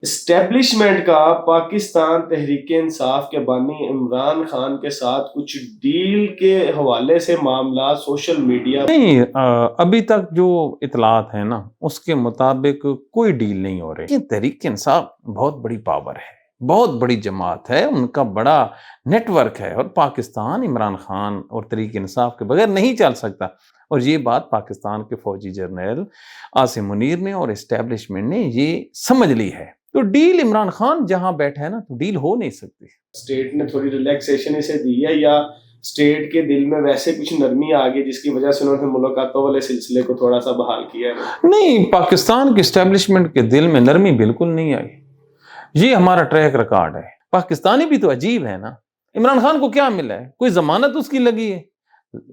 Establishment کا پاکستان تحریک انصاف کے بانی عمران خان کے ساتھ کچھ ڈیل کے حوالے سے معاملات سوشل میڈیا نہیں، ابھی تک جو اطلاعات ہیں نا اس کے مطابق کوئی ڈیل نہیں ہو رہی. تحریک انصاف بہت بڑی پاور ہے، بہت بڑی جماعت ہے، ان کا بڑا نیٹ ورک ہے، اور پاکستان عمران خان اور تحریک انصاف کے بغیر نہیں چل سکتا. اور یہ بات پاکستان کے فوجی جرنیل عاصم منیر نے اور اسٹیبلشمنٹ نے یہ سمجھ لی ہے. تو ڈیل عمران خان جہاں بیٹھا ہے نا تو ڈیل ہو نہیں سکتی. اسٹیٹ نے تھوڑی ریلیکسیشن اسے دی ہے، یا اسٹیٹ کے دل میں ویسے کچھ نرمی آ گئی جس کی وجہ سے انہوں نے ملاقاتوں والے سلسلے کو تھوڑا سا بحال کیا ہے؟ نہیں، پاکستان کے اسٹیبلشمنٹ کے دل میں نرمی بالکل نہیں آئی. یہ ہمارا ٹریک ریکارڈ ہے. پاکستانی بھی تو عجیب ہے نا. عمران خان کو کیا ملا ہے؟ کوئی ضمانت اس کی لگی ہے؟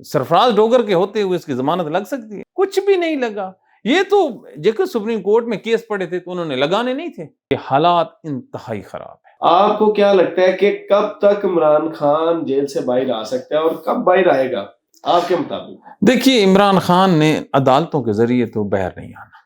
سرفراز ڈوگر کے ہوتے ہوئے اس کی ضمانت لگ سکتی ہے؟ کچھ بھی نہیں لگا. یہ تو جب سپریم کورٹ میں کیس پڑے تھے تو انہوں نے لگانے نہیں تھے. یہ حالات انتہائی خراب ہے. آپ کو کیا لگتا ہے کہ کب تک عمران خان جیل سے باہر آ سکتا ہے اور کب باہر آئے گا آپ کے مطابق؟ دیکھیے، عمران خان نے عدالتوں کے ذریعے تو باہر نہیں آنا.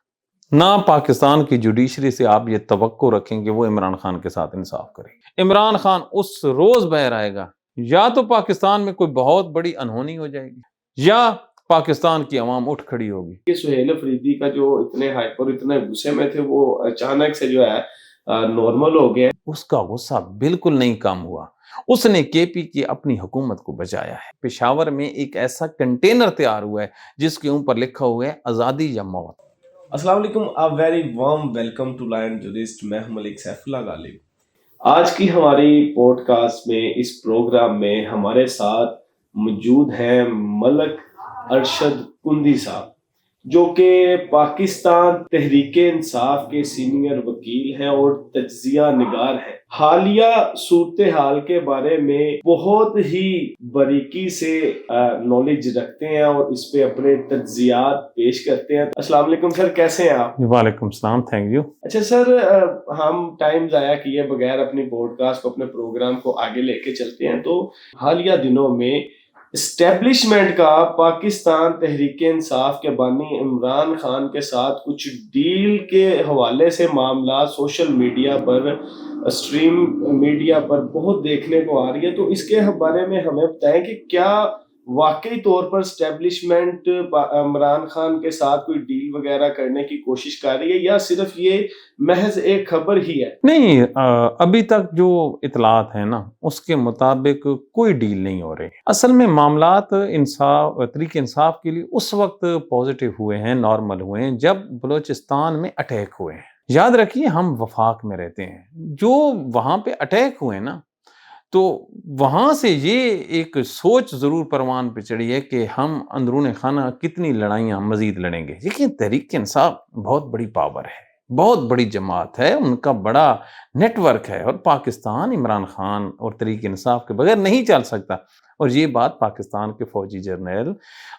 نہ پاکستان کی جوڈیشری سے آپ یہ توقع رکھیں کہ وہ عمران خان کے ساتھ انصاف کرے. عمران خان اس روز باہر آئے گا یا تو پاکستان میں کوئی بہت بڑی انہونی ہو جائے گی یا پاکستان کی عوام اٹھ کھڑی ہوگی. کہ سہیل افریدی کا جو اتنے ہائپر اتنے غصے میں تھے وہ اچانک سے جو ہے نارمل ہو گیا. اس کا غصہ بالکل نہیں کم ہوا. اس نے کے پی کی اپنی حکومت کو بچایا ہے. پشاور میں ایک ایسا کنٹینر تیار ہوا ہے جس کے اوپر لکھا ہوا ہے آزادی یا موت. السلام علیکم، ویری وارم ویلکم ٹو لائن جورسٹ. میں ہوں ملک سیف اللہ غالب. آج کی ہماری پوڈ کاسٹ میں اس پروگرام میں ہمارے ساتھ موجود ہیں ملک ارشد کندی صاحب، جو کہ پاکستان تحریک انصاف کے سینئر وکیل ہیں اور تجزیہ نگار ہیں. حالیہ صورتحال کے بارے میں بہت ہی باریکی سے نالج رکھتے ہیں اور اس پہ اپنے تجزیات پیش کرتے ہیں. السلام علیکم سر، کیسے ہیں آپ؟ وعلیکم السلام، تھینک یو. اچھا سر، ہم ٹائم ضائع کیے بغیر اپنی پوڈ کاسٹ کو، اپنے پروگرام کو آگے لے کے چلتے ہیں. تو حالیہ دنوں میں اسٹیبلشمنٹ کا پاکستان تحریک انصاف کے بانی عمران خان کے ساتھ کچھ ڈیل کے حوالے سے معاملات سوشل میڈیا پر، اسٹریم میڈیا پر بہت دیکھنے کو آ رہی ہے. تو اس کے بارے میں ہمیں بتائیں کہ کیا واقعی طور پر اسٹیبلشمنٹ عمران خان کے ساتھ کوئی ڈیل وغیرہ کرنے کی کوشش کر رہی ہے یا صرف یہ محض ایک خبر ہی ہے؟ نہیں، ابھی تک جو اطلاعات ہیں نا اس کے مطابق کوئی ڈیل نہیں ہو رہی. اصل میں معاملات تحریک انصاف کے لیے اس وقت پازیٹیو ہوئے ہیں، نارمل ہوئے ہیں جب بلوچستان میں اٹیک ہوئے ہیں. یاد رکھیے ہم وفاق میں رہتے ہیں. جو وہاں پہ اٹیک ہوئے نا تو وہاں سے یہ ایک سوچ ضرور پروان پہ چڑھی ہے کہ ہم اندرون خانہ کتنی لڑائیاں مزید لڑیں گے. لیکن تحریک انصاف بہت بڑی پاور ہے، بہت بڑی جماعت ہے، ان کا بڑا نیٹ ورک ہے، اور پاکستان عمران خان اور تحریک انصاف کے بغیر نہیں چل سکتا. اور یہ بات پاکستان کے فوجی جرنیل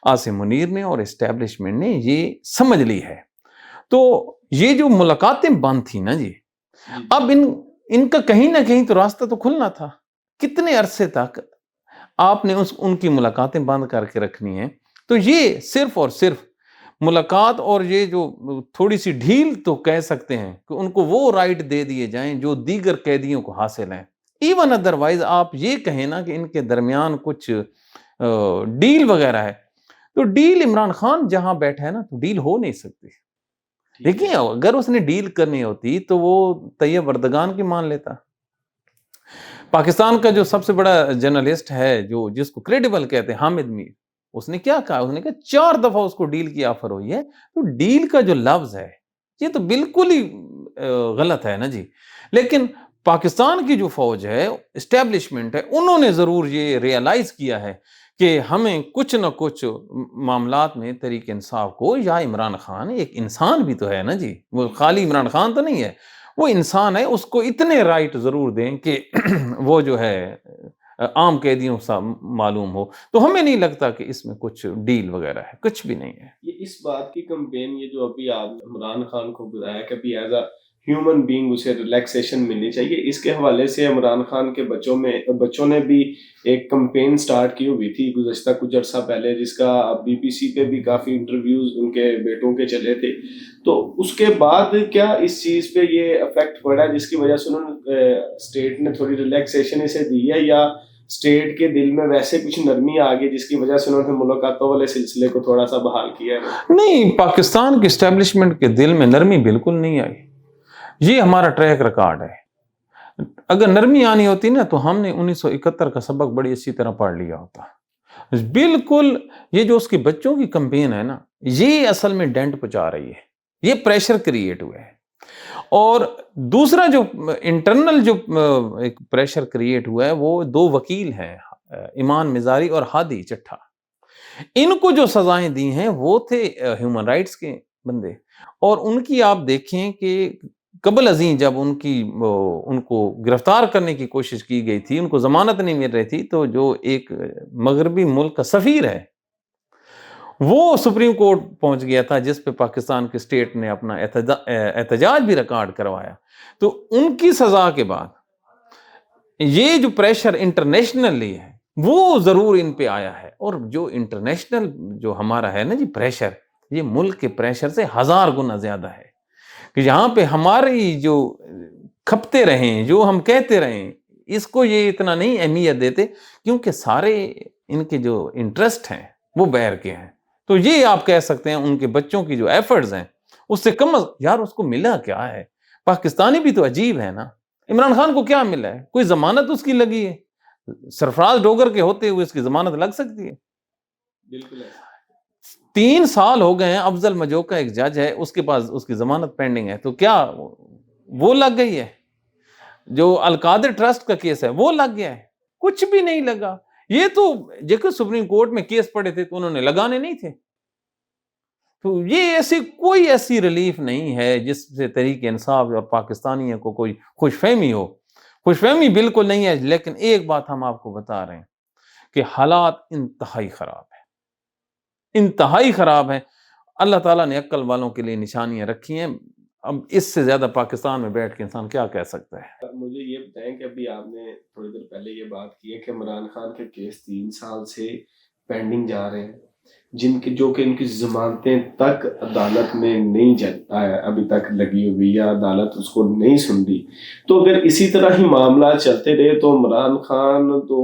عاصم منیر نے اور اسٹیبلشمنٹ نے یہ سمجھ لی ہے. تو یہ جو ملاقاتیں بند تھی نا جی، اب ان کا کہیں نہ کہیں تو راستہ تو کھلنا تھا. کتنے عرصے تک آپ نے ان کی ملاقاتیں بند کر کے رکھنی ہیں؟ تو یہ صرف اور صرف ملاقات اور یہ جو تھوڑی سی ڈھیل تو کہہ سکتے ہیں کہ ان کو وہ رائٹ دے دیے جائیں جو دیگر قیدیوں کو حاصل ہیں. ایون ادروائز آپ یہ کہیں نا کہ ان کے درمیان کچھ ڈیل وغیرہ ہے، تو ڈیل عمران خان جہاں بیٹھا ہے نا تو ڈیل ہو نہیں سکتی. دیکھیں اگر اس نے ڈیل کرنی ہوتی تو وہ طیب اردگان کی مان لیتا. پاکستان کا جو سب سے بڑا جرنلسٹ ہے جس کو کریڈیبل کہتے ہیں، حامد میر، اس نے کیا کہا؟ اس نے کہا 4 دفعہ اس کو ڈیل کی آفر ہوئی ہے. تو ڈیل کا جو لفظ ہے یہ تو بالکل ہی غلط ہے نا جی. لیکن پاکستان کی جو فوج ہے، اسٹیبلشمنٹ ہے، انہوں نے ضرور یہ ریئلائز کیا ہے کہ ہمیں کچھ نہ کچھ معاملات میں تحریک انصاف کو، یا عمران خان ایک انسان بھی تو ہے نا جی، وہ خالی عمران خان تو نہیں ہے، وہ انسان ہے، اس کو اتنے رائٹ ضرور دیں کہ وہ جو ہے عام قیدیوں سے معلوم ہو. تو ہمیں نہیں لگتا کہ اس میں کچھ ڈیل وغیرہ ہے، کچھ بھی نہیں ہے. یہ اس بات کی کمپین، یہ جو ابھی آپ عمران خان کو بتایا کہ ابھی ایز اے ہیومن بینگ اسے ریلیکسیشن ملنی چاہیے. اس کے حوالے سے عمران خان کے بچوں نے بھی ایک کمپین سٹارٹ کی ہوئی تھی گزشتہ کچھ عرصہ پہلے, جس کا BBC پہ بھی کافی انٹرویوز ان کے بیٹوں کے چلے تھے. تو اس کے بعد کیا اس چیز پہ یہ افیکٹ پڑا جس کی وجہ سے انہوں نے اسٹیٹ نے تھوڑی ریلیکسیشن اسے دی ہے, یا اسٹیٹ کے دل میں ویسے کچھ نرمی آ گئی جس کی وجہ سے انہوں نے ملاقاتوں والے سلسلے کو تھوڑا سا بحال کیا ہے؟ نہیں, پاکستان کے اسٹیبلشمنٹ کے دل میں نرمی بالکل نہیں آئی. یہ ہمارا ٹریک ریکارڈ ہے. اگر نرمی آنی ہوتی نا تو ہم نے 1971 کا سبق بڑی اچھی طرح پڑھ لیا ہوتا. بالکل یہ جو اس کے بچوں کی کمپین ہے نا, یہ اصل میں ڈینٹ پہنچا رہی ہے, یہ پریشر کریٹ ہوا ہے. اور دوسرا جو انٹرنل جو ایک پریشر کریٹ ہوا ہے وہ دو وکیل ہیں, ایمان مزاری اور ہادی چٹھا. ان کو جو سزائیں دی ہیں وہ تھے ہیومن رائٹس کے بندے, اور ان کی آپ دیکھیں کہ قبل ازیں جب ان کو گرفتار کرنے کی کوشش کی گئی تھی, ان کو ضمانت نہیں مل رہی تھی, تو جو ایک مغربی ملک کا سفیر ہے وہ سپریم کورٹ پہنچ گیا تھا, جس پہ پاکستان کے اسٹیٹ نے اپنا احتجاج بھی ریکارڈ کروایا. تو ان کی سزا کے بعد یہ جو پریشر انٹرنیشنلی ہے وہ ضرور ان پہ آیا ہے. اور جو انٹرنیشنل جو ہمارا ہے نا جی پریشر, یہ ملک کے پریشر سے 1000 گنا زیادہ ہے. کہ یہاں پہ ہماری جو کھپتے رہیں, جو ہم کہتے رہیں, اس کو یہ اتنا نہیں اہمیت دیتے, کیونکہ سارے ان کے جو انٹرسٹ ہیں وہ باہر کے ہیں. تو یہ آپ کہہ سکتے ہیں ان کے بچوں کی جو ایفرٹس ہیں اس سے کم یار اس کو ملا کیا ہے. پاکستانی بھی تو عجیب ہے نا, عمران خان کو کیا ملا ہے؟ کوئی ضمانت اس کی لگی ہے؟ سرفراز ڈوگر کے ہوتے ہوئے اس کی ضمانت لگ سکتی ہے؟ بالکل. 3 سال ہو گئے ہیں, افضل مجوکا ایک جج ہے, اس کے پاس اس کی ضمانت پینڈنگ ہے, تو کیا وہ لگ گئی ہے؟ جو القادر ٹرسٹ کا کیس ہے وہ لگ گیا ہے؟ کچھ بھی نہیں لگا. یہ تو جب سپریم کورٹ میں کیس پڑے تھے تو انہوں نے لگانے نہیں تھے. تو یہ کوئی ایسی ریلیف نہیں ہے جس سے تحریک انصاف اور پاکستانیوں کو کوئی خوش فہمی ہو. خوش فہمی بالکل نہیں ہے. لیکن ایک بات ہم آپ کو بتا رہے ہیں کہ حالات انتہائی خراب ہیں, انتہائی خراب ہیں. اللہ تعالیٰ نے عقل والوں کے لیے نشانیاں رکھی ہیں. اب اس سے زیادہ پاکستان میں بیٹھ کے انسان کیا کہہ سکتا ہے؟ مجھے یہ بتائیں کہ ابھی آپ نے تھوڑی دیر پہلے یہ بات کی ہے کہ عمران خان کے کیس 3 سال سے پینڈنگ جا رہے ہیں, جو کہ ان کی ضمانتیں تک عدالت میں نہیں ابھی تک لگی ہوئی, یا عدالت اس کو نہیں سن رہی. تو اگر اسی طرح ہی معاملات چلتے رہے تو عمران خان تو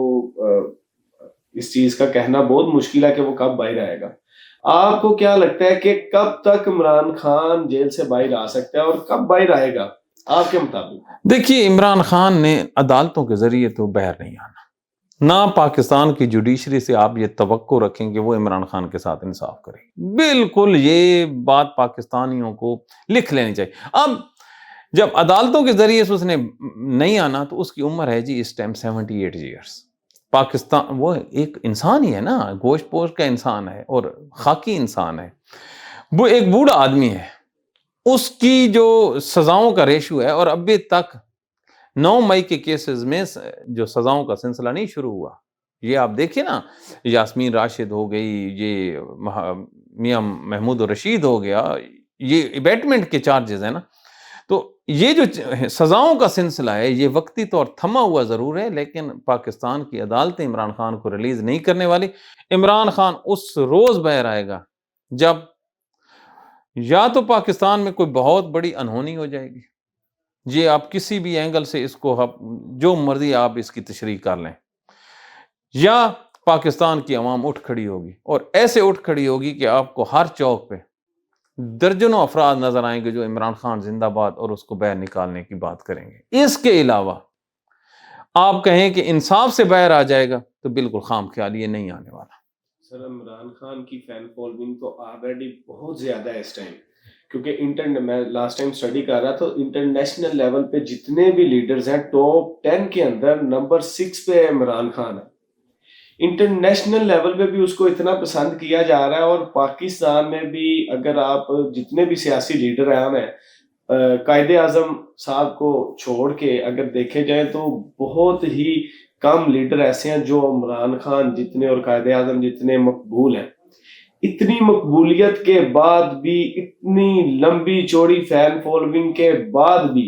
اس چیز کا کہنا بہت مشکل ہے کہ وہ کب باہر آئے گا. آپ کو کیا لگتا ہے کہ کب تک عمران خان جیل سے باہر آ سکتا ہے اور کب باہر آئے گا آپ کے مطابق؟ دیکھیے, عمران خان نے عدالتوں کے ذریعے تو باہر نہیں آنا. نہ پاکستان کی جوڈیشری سے آپ یہ توقع رکھیں کہ وہ عمران خان کے ساتھ انصاف کرے. بالکل یہ بات پاکستانیوں کو لکھ لینی چاہیے. اب جب عدالتوں کے ذریعے سے اس نے نہیں آنا تو اس کی عمر ہے جی اس ٹائم 78 ایئرس. پاکستان وہ ایک انسان ہی ہے نا, گوشت پوشت کا انسان ہے اور خاکی انسان ہے. وہ ایک بوڑھا آدمی ہے, اس کی جو سزاؤں کا ریشو ہے, اور ابھی تک 9 مئی کے کیسز میں جو سزاؤں کا سلسلہ نہیں شروع ہوا. یہ آپ دیکھیں نا, یاسمین راشد ہو گئی, یہ میاں محمود رشید ہو گیا, یہ ابیٹمنٹ کے چارجز ہیں نا. تو یہ جو سزاؤں کا سلسلہ ہے یہ وقتی طور تھما ہوا ضرور ہے, لیکن پاکستان کی عدالتیں عمران خان کو ریلیز نہیں کرنے والی. عمران خان اس روز باہر آئے گا جب یا تو پاکستان میں کوئی بہت بڑی انہونی ہو جائے گی, یہ آپ کسی بھی اینگل سے اس کو جو مرضی آپ اس کی تشریح کر لیں, یا پاکستان کی عوام اٹھ کھڑی ہوگی, اور ایسے اٹھ کھڑی ہوگی کہ آپ کو ہر چوک پہ درجنوں افراد نظر آئیں گے جو عمران خان زندہ باد اور اس کو باہر نکالنے کی بات کریں گے. اس کے علاوہ آپ کہیں کہ انصاف سے باہر آ جائے گا تو بالکل خام خیال یہ نہیں آنے والا. سر, عمران خان کی فین فالوئنگ تو آلریڈی بہت زیادہ ہے اس ٹائم, کیونکہ میں لاسٹ ٹائم اسٹڈی کر رہا تھا, انٹرنیشنل لیول پہ جتنے بھی لیڈرز ہیں ٹاپ 10 کے اندر نمبر 6 پہ عمران خان ہے. انٹرنیشنل لیول پہ بھی اس کو اتنا پسند کیا جا رہا ہے, اور پاکستان میں بھی اگر آپ جتنے بھی سیاسی لیڈر ہیں, قائد اعظم صاحب کو چھوڑ کے اگر دیکھے جائیں تو بہت ہی کم لیڈر ایسے ہیں جو عمران خان جتنے اور قائد اعظم جتنے مقبول ہیں. اتنی مقبولیت کے بعد بھی، اتنی لمبی چوڑی فین فالوئنگ کے بعد بھی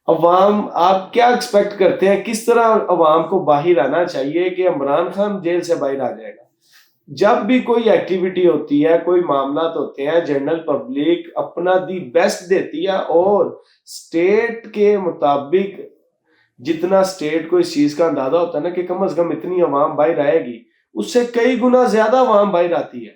عوام، آپ کیا ایکسپیکٹ کرتے ہیں کس طرح عوام کو باہر آنا چاہیے کہ عمران خان جیل سے باہر آ جائے گا؟ جب بھی کوئی ایکٹیویٹی ہوتی ہے، کوئی معاملات ہوتے ہیں، جنرل پبلک اپنا دی بیسٹ دیتی ہے، اور اسٹیٹ کے مطابق جتنا اسٹیٹ کو اس چیز کا اندازہ ہوتا ہے نا کہ کم از کم اتنی عوام باہر آئے گی، اس سے کئی گنا زیادہ عوام باہر آتی ہے،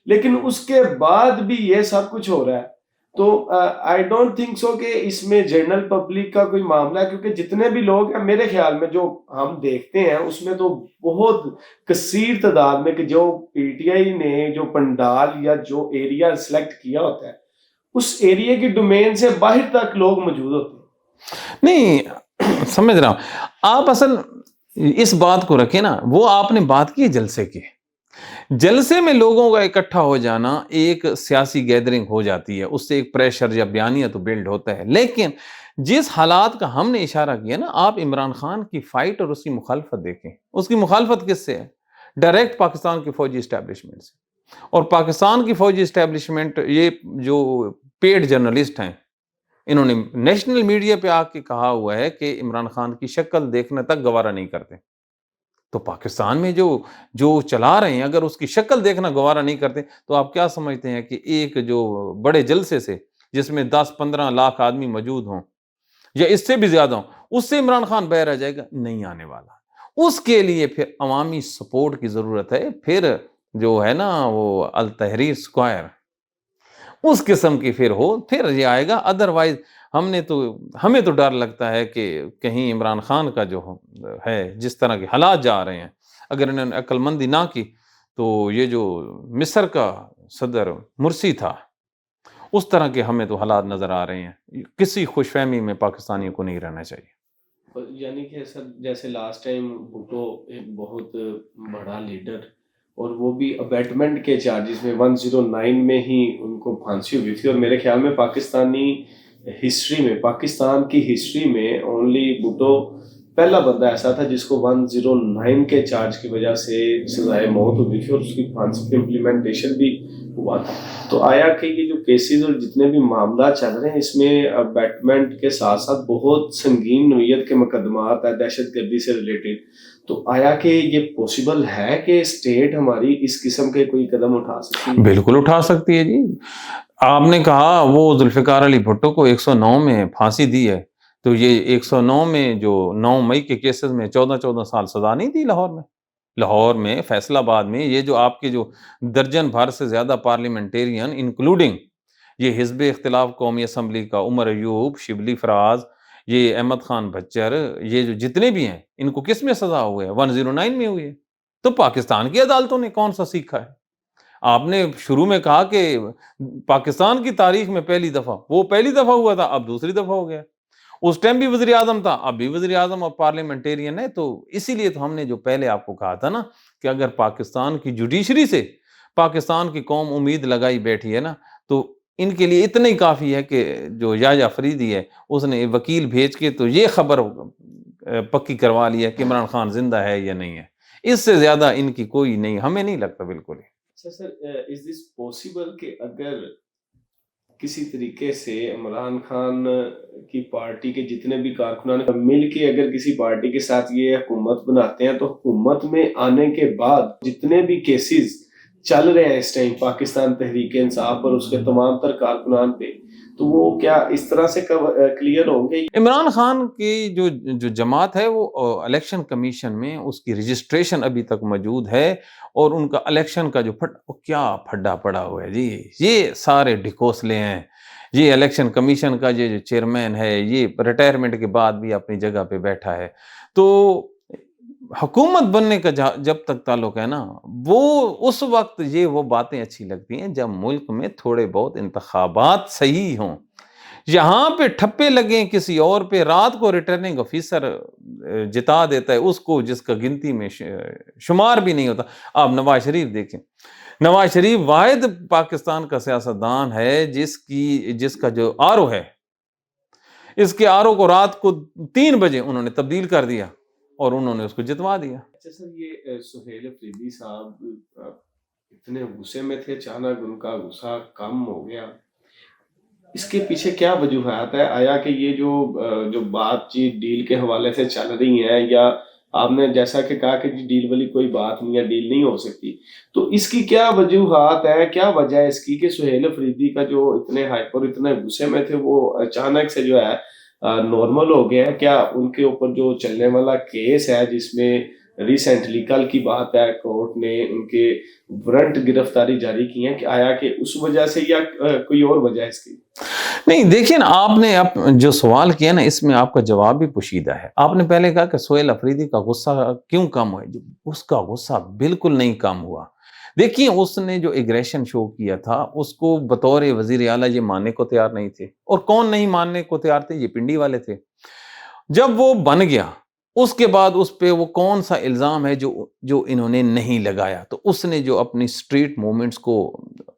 لیکن اس کے بعد بھی یہ سب کچھ ہو رہا ہے۔ تو آئی ڈونٹ تھنک سو کہ اس میں جنرل پبلک کا کوئی معاملہ ہے، کیونکہ جتنے بھی لوگ ہیں میرے خیال میں جو ہم دیکھتے ہیں اس میں تو بہت کثیر تعداد میں کہ جو پی ٹی آئی نے جو پنڈال یا جو ایریا سلیکٹ کیا ہوتا ہے اس ایریا کی ڈومین سے باہر تک لوگ موجود ہوتے ہیں۔ نہیں سمجھ رہا ہوں، آپ اصل اس بات کو رکھیں نا، وہ آپ نے بات کی جلسے کی، جلسے میں لوگوں کا اکٹھا ہو جانا ایک سیاسی گیدرنگ ہو جاتی ہے، اس سے ایک پریشر یا بیانیہ تو بلڈ ہوتا ہے، لیکن جس حالات کا ہم نے اشارہ کیا نا، آپ عمران خان کی فائٹ اور اس کی مخالفت دیکھیں، اس کی مخالفت کس سے ہے؟ ڈائریکٹ پاکستان کی فوجی اسٹیبلشمنٹ سے، اور پاکستان کی فوجی اسٹیبلشمنٹ یہ جو پیڈ جرنلسٹ ہیں، انہوں نے نیشنل میڈیا پہ آ کے کہا ہوا ہے کہ عمران خان کی شکل دیکھنے تک گوارہ نہیں کرتے۔ تو پاکستان میں جو چلا رہے ہیں اگر اس کی شکل دیکھنا گوارہ نہیں کرتے، تو آپ کیا سمجھتے ہیں کہ ایک جو بڑے جلسے سے جس میں 10-15 لاکھ آدمی موجود ہوں یا اس سے بھی زیادہ ہوں، اس سے عمران خان باہر آ جائے گا؟ نہیں آنے والا۔ اس کے لیے پھر عوامی سپورٹ کی ضرورت ہے، پھر جو ہے نا وہ التحریر اسکوائر اس قسم کی پھر یہ آئے گا، ادروائز ہمیں تو ڈر لگتا ہے کہ کہیں عمران خان کا جو ہے جس طرح کے حالات جا رہے ہیں، اگر انہوں نے عقل مندی نہ کی تو یہ جو مصر کا صدر مرسی تھا اس طرح کے ہمیں تو حالات نظر آ رہے ہیں۔ کسی خوش فہمی میں پاکستانیوں کو نہیں رہنا چاہیے۔ یعنی کہ سر جیسے لاسٹ ٹائم بھٹو ایک بہت بڑا لیڈر، اور وہ بھی ابیٹمنٹ کے چارجز میں 109 میں ہی ان کو پھانسی ہوئی تھی، اور میرے خیال میں پاکستانی ہسٹری میں، پاکستان کی ہسٹری میں اونلی بھٹو پہلا بندہ ایسا تھا جس کو 109 کے چارج کی وجہ سے سزائے موت ہوئی تھی، اور اس کی پھانسی کی امپلیمنٹیشن بھی ہوا تھا۔ تو آیا کہ یہ جو کیسز اور جتنے بھی معاملات چل رہے ہیں اس میں ابیٹمنٹ کے ساتھ ساتھ بہت سنگین نوعیت کے مقدمات ہیں دہشت گردی سے ریلیٹڈ، تو آیا کہ یہ پوسیبل ہے کہ اسٹیٹ ہماری اس قسم کے کوئی قدم اٹھا سکتی ہے؟ بالکل اٹھا سکتی ہے جی۔ آپ نے کہا وہ ذوالفقار علی بھٹو کو 109 میں پھانسی دی ہے، تو یہ 109 میں جو 9 مئی کے کیسز میں 14 سال سزا نہیں دی لاہور میں فیصل آباد میں، یہ جو آپ کے جو درجن بھر سے زیادہ پارلیمنٹیرین انکلوڈنگ یہ حزب اختلاف قومی اسمبلی کا عمر ایوب، شبلی فراز، یہ احمد خان بچر، یہ جو جتنے بھی ہیں ان کو کس میں سزا ہوئے ہے؟ 109 میں ہوئی ہے۔ تو پاکستان کی عدالتوں نے کون سا سیکھا ہے؟ آپ نے شروع میں کہا کہ پاکستان کی تاریخ میں پہلی دفعہ، وہ پہلی دفعہ ہوا تھا، اب دوسری دفعہ ہو گیا۔ اس ٹائم بھی وزیر اعظم تھا، اب بھی وزیر اعظم اور پارلیمنٹیرین ہے۔ تو اسی لیے تو ہم نے جو پہلے آپ کو کہا تھا نا کہ اگر پاکستان کی جوڈیشری سے پاکستان کی قوم امید لگائی بیٹھی ہے نا، تو ان کے لیے اتنا ہی کافی ہے کہ جو یحییٰ فریدی ہے اس نے وکیل بھیج کے تو یہ خبر پکی کروا لی ہے کہ عمران خان زندہ ہے یا نہیں ہے۔ اس سے زیادہ ان کی کوئی نہیں، ہمیں نہیں لگتا بالکل ہی۔ سر از دس پاسبل کہ اگر کسی طریقے سے عمران خان کی پارٹی کے جتنے بھی کارکنان مل کے اگر کسی پارٹی کے ساتھ یہ حکومت بناتے ہیں، تو حکومت میں آنے کے بعد جتنے بھی کیسز چل رہے ہیں اس ٹائم پاکستان تحریک انصاف اور اس کے تمام تر کارکنان پہ، تو وہ کیا اس طرح سے کلیئر ہوں گے؟ عمران خان کی جو جماعت ہے وہ الیکشن کمیشن میں اس کی رجسٹریشن ابھی تک موجود ہے، اور ان کا الیکشن کا جو کیا پھڈا پڑا ہوا ہے جی، یہ سارے ڈھکوسلے ہیں۔ یہ الیکشن کمیشن کا جو چیئرمین ہے یہ ریٹائرمنٹ کے بعد بھی اپنی جگہ پہ بیٹھا ہے۔ تو حکومت بننے کا جب تک تعلق ہے نا، وہ اس وقت وہ باتیں اچھی لگتی ہیں جب ملک میں تھوڑے بہت انتخابات صحیح ہوں۔ یہاں پہ ٹھپے لگیں کسی اور پہ، رات کو ریٹرننگ آفیسر جتا دیتا ہے اس کو جس کا گنتی میں شمار بھی نہیں ہوتا۔ آپ نواز شریف دیکھیں، نواز شریف واحد پاکستان کا سیاستدان ہے جس کا جو آرو ہے، اس کے آرو کو رات کو 3 بجے انہوں نے تبدیل کر دیا اور انہوں نے اس کو جتوا دیا۔ اچھا سر، یہ سہیل افریدی صاحب اتنے غصے میں تھے، اچانک ان کا غصہ کم ہو گیا، اس کے پیچھے کیا وجوہات ہے؟ آیا کہ یہ جو بات چیت ڈیل کے حوالے سے چل رہی ہے، یا آپ نے جیسا کہ کہا کہ جی ڈیل والی کوئی بات نہیں ہے، ڈیل نہیں ہو سکتی، تو اس کی کیا وجوہات ہے، کیا وجہ ہے اس کی کہ سہیل افریدی کا جو اتنے ہائپر اتنے غصے میں تھے وہ اچانک سے جو ہے نارمل ہو گیا ہے؟ کیا ان کے اوپر جو چلنے والا کیس ہے جس میں ریسنٹلی کل کی بات ہے کورٹ نے ان کے وارنٹ گرفتاری جاری کی ہے، کہ آیا کہ اس وجہ سے یا کوئی اور وجہ ہے اس کی؟ نہیں دیکھیے نا، آپ نے جو سوال کیا نا، اس میں آپ کا جواب بھی پوشیدہ ہے۔ آپ نے پہلے کہا کہ سہیل افریدی کا غصہ کیوں کم ہوا؟ اس کا غصہ بالکل نہیں کم ہوا۔ دیکھیے، اس نے جو ایگریشن شو کیا تھا، اس کو بطور وزیر اعلیٰ یہ ماننے کو تیار نہیں تھے، اور کون نہیں ماننے کو تیار تھے؟ یہ پنڈی والے تھے۔ جب وہ بن گیا، اس کے بعد اس پہ وہ کون سا الزام ہے جو انہوں نے نہیں لگایا؟ تو اس نے جو اپنی سٹریٹ موومنٹس کو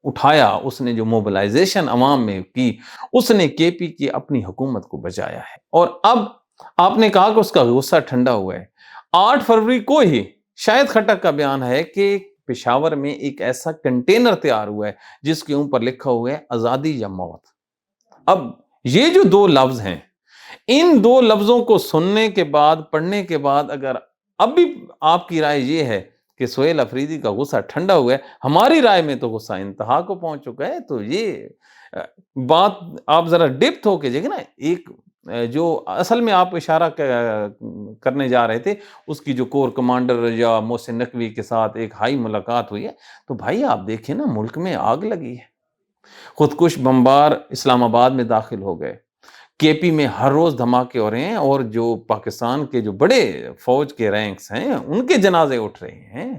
اٹھایا، اس نے جو موبلائزیشن عوام میں کی، اس نے کے پی کی اپنی حکومت کو بچایا ہے۔ اور اب آپ نے کہا کہ اس کا غصہ ٹھنڈا ہوا ہے۔ 8 فروری کو ہی شاہد خٹک کا بیان ہے کہ پشاور میں ایک ایسا کنٹینر تیار ہوا ہے جس کے اوپر لکھا ہوا ہے آزادی یا موت۔ اب یہ جو 2 لفظ ہیں، ان 2 لفظوں کو سننے کے بعد، پڑھنے کے بعد، اگر اب بھی آپ کی رائے یہ ہے کہ سہیل افریدی کا غصہ ٹھنڈا ہوا ہے، ہماری رائے میں تو غصہ انتہا کو پہنچ چکا ہے۔ تو یہ بات آپ ذرا ڈپتھ ہو کے دیکھیں نا، ایک جو اصل میں آپ اشارہ کرنے جا رہے تھے، اس کی جو کور کمانڈر یا محسن نقوی کے ساتھ ایک ہائی ملاقات ہوئی ہے، تو بھائی آپ دیکھیں نا، ملک میں آگ لگی ہے، خودکش بمبار اسلام آباد میں داخل ہو گئے، کے پی میں ہر روز دھماکے ہو رہے ہیں، اور جو پاکستان کے جو بڑے فوج کے رینکس ہیں ان کے جنازے اٹھ رہے ہیں۔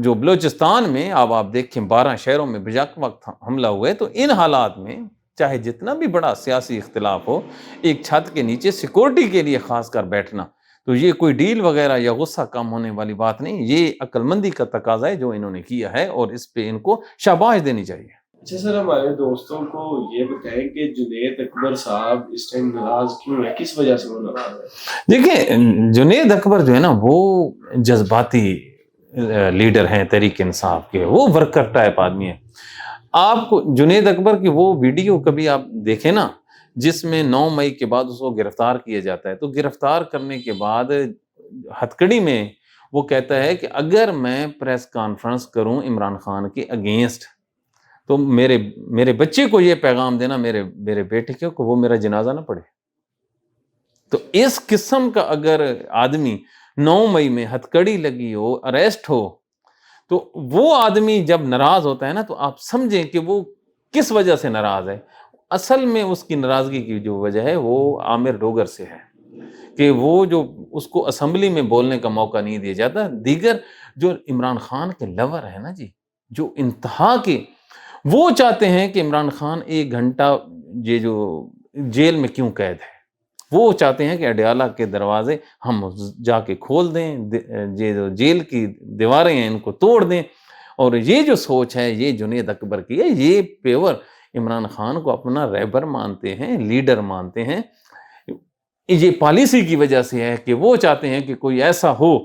جو بلوچستان میں اب آپ دیکھیں 12 شہروں میں بیک وقت حملہ ہوئے، تو ان حالات میں چاہے جتنا بھی بڑا سیاسی اختلاف ہو، ایک چھت کے نیچے سیکورٹی کے لیے خاص کر بیٹھنا، تو یہ کوئی ڈیل وغیرہ یا غصہ کم ہونے والی بات نہیں، یہ عقل مندی کا تقاضا ہے جو انہوں نے کیا ہے، اور اس پہ ان کو شاباش دینی چاہیے۔ اچھا سر، ہمارے دوستوں کو یہ بتائیں کہ جنید اکبر صاحب اس ٹائم ناراض کیوں ہے، کس وجہ سے وہ ناراض ہے؟ دیکھیں، جنید اکبر جو ہے نا، وہ جذباتی لیڈر ہیں تحریک انصاف کے، وہ ورکر ٹائپ آدمی ہے۔ آپ کو جنید اکبر کی وہ ویڈیو کبھی آپ دیکھیں نا، جس میں 9 مئی کے بعد اس کو گرفتار کیا جاتا ہے، تو گرفتار کرنے کے بعد ہتھکڑی میں وہ کہتا ہے کہ اگر میں پریس کانفرنس کروں عمران خان کے اگینسٹ، تو میرے بچے کو یہ پیغام دینا، میرے بیٹے کو، وہ میرا جنازہ نہ پڑھے۔ تو اس قسم کا اگر آدمی 9 مئی میں ہتھکڑی لگی ہو، اریسٹ ہو، تو وہ آدمی جب ناراض ہوتا ہے نا، تو آپ سمجھیں کہ وہ کس وجہ سے ناراض ہے۔ اصل میں اس کی ناراضگی کی جو وجہ ہے وہ عامر ڈوگر سے ہے، کہ وہ جو اس کو اسمبلی میں بولنے کا موقع نہیں دیا جاتا۔ دیگر جو عمران خان کے لور ہے نا جی، جو انتہا کے، وہ چاہتے ہیں کہ عمران خان 1 گھنٹہ یہ جو جیل میں کیوں قید ہے، وہ چاہتے ہیں کہ اڈیالہ کے دروازے ہم جا کے کھول دیں، یہ جو جیل کی دیواریں ہیں ان کو توڑ دیں۔ اور یہ جو سوچ ہے، یہ جنید اکبر کی ہے، یہ پیور عمران خان کو اپنا رہبر مانتے ہیں، لیڈر مانتے ہیں۔ یہ پالیسی کی وجہ سے ہے کہ وہ چاہتے ہیں کہ کوئی ایسا ہو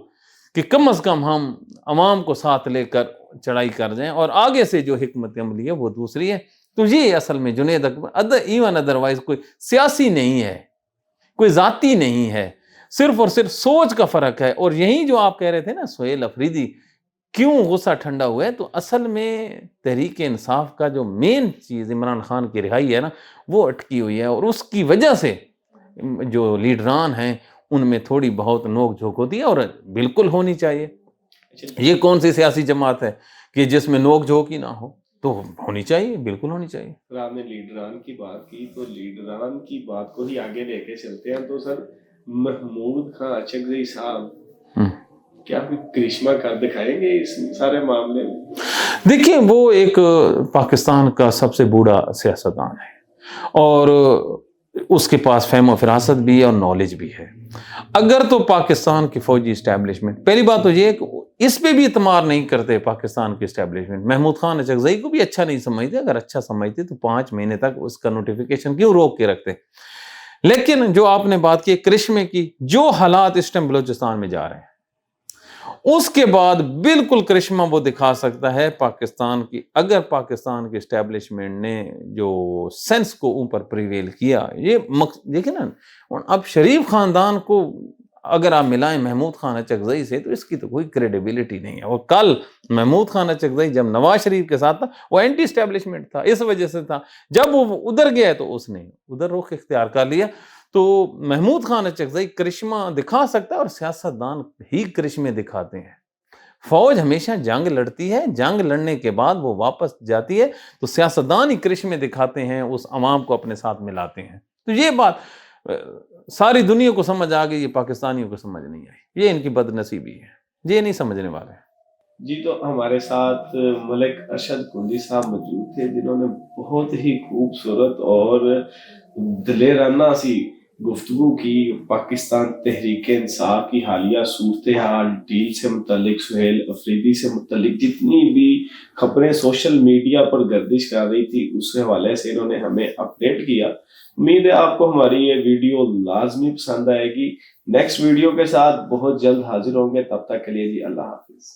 کہ کم از کم ہم عوام کو ساتھ لے کر چڑھائی کر جائیں، اور آگے سے جو حکمت عملی ہے وہ دوسری ہے۔ تو یہ اصل میں جنید اکبر ایون ادروائز کوئی سیاسی نہیں ہے، کوئی ذاتی نہیں ہے، صرف اور صرف سوچ کا فرق ہے۔ اور یہی جو آپ کہہ رہے تھے نا، سہیل افریدی کیوں غصہ ٹھنڈا ہوا ہے، تو اصل میں تحریک انصاف کا جو مین چیز عمران خان کی رہائی ہے نا، وہ اٹکی ہوئی ہے، اور اس کی وجہ سے جو لیڈران ہیں ان میں تھوڑی بہت نوک جھوک ہوتی ہے، اور بالکل ہونی چاہیے۔ یہ کون سی سیاسی جماعت ہے کہ جس میں نوک جھوک ہی نہ ہو؟ تو ہونی چاہیے، بالکل ہونی چاہیے۔ سر آپ نے لیڈران کی بات کی، تو لیڈران کی بات کو ہی آگے لے کے چلتے ہیں۔ تو سر محمود خان اچکزئی صاحب کیا کوئی کرشمہ کر دکھائیں گے اس سارے معاملے میں؟ دیکھیں، وہ ایک پاکستان کا سب سے بوڑھا سیاستدان ہے، اور اس کے پاس فہم و فراست بھی ہے اور نالج بھی ہے۔ اگر تو پاکستان کی فوجی اسٹیبلشمنٹ، پہلی بات تو یہ ہے کہ اس پہ بھی اعتماد نہیں کرتے پاکستان کی اسٹیبلشمنٹ، محمود خان اچکزئی کو بھی اچھا نہیں سمجھتے۔ اگر اچھا سمجھتے تو 5 مہینے تک اس کا نوٹیفیکیشن کیوں روک کے رکھتے؟ لیکن جو آپ نے بات کی کرشمے کی، جو حالات اس ٹائم بلوچستان میں جا رہے ہیں، اس کے بعد بالکل کرشمہ وہ دکھا سکتا ہے پاکستان کی، اگر پاکستان کی اسٹیبلشمنٹ نے جو سینس کو اوپر پریویل کیا. یہ دیکھیں نا، اب شریف خاندان کو اگر آپ ملائیں محمود خان اچکزئی سے تو اس کی تو کوئی کریڈیبلٹی نہیں ہے. اور کل محمود خان اچکزئی جب نواز شریف کے ساتھ تھا وہ اینٹی اسٹیبلشمنٹ تھا، اس وجہ سے تھا. جب وہ ادھر گیا تو اس نے ادھر رخ اختیار کر لیا. تو محمود خان اچکزئی کرشمہ دکھا سکتا ہے، اور سیاستدان ہی کرشمے دکھاتے ہیں. فوج ہمیشہ جنگ لڑتی ہے، جنگ لڑنے کے بعد وہ واپس جاتی ہے تو سیاستدان ہی کرشمے دکھاتے ہیں، اس عوام کو اپنے ساتھ ملاتے ہیں. تو یہ بات ساری دنیا کو سمجھ آ گئی، یہ پاکستانیوں کو سمجھ نہیں آئی. یہ ان کی بد نصیبی ہے، یہ نہیں سمجھنے والے. جی تو ہمارے ساتھ ملک ارشد کنڈی صاحب موجود تھے، جنہوں نے بہت ہی خوبصورت اور دلیرانہ سی گفتگو کی پاکستان تحریک انصاف کی حالیہ صورتحال، ڈیل سے متعلق، سہیل افریدی سے متعلق جتنی بھی خبریں سوشل میڈیا پر گردش کر رہی تھی اس حوالے سے انہوں نے ہمیں اپڈیٹ کیا. امید ہے آپ کو ہماری یہ ویڈیو لازمی پسند آئے گی. نیکسٹ ویڈیو کے ساتھ بہت جلد حاضر ہوں گے، تب تک کے لیے جی اللہ حافظ.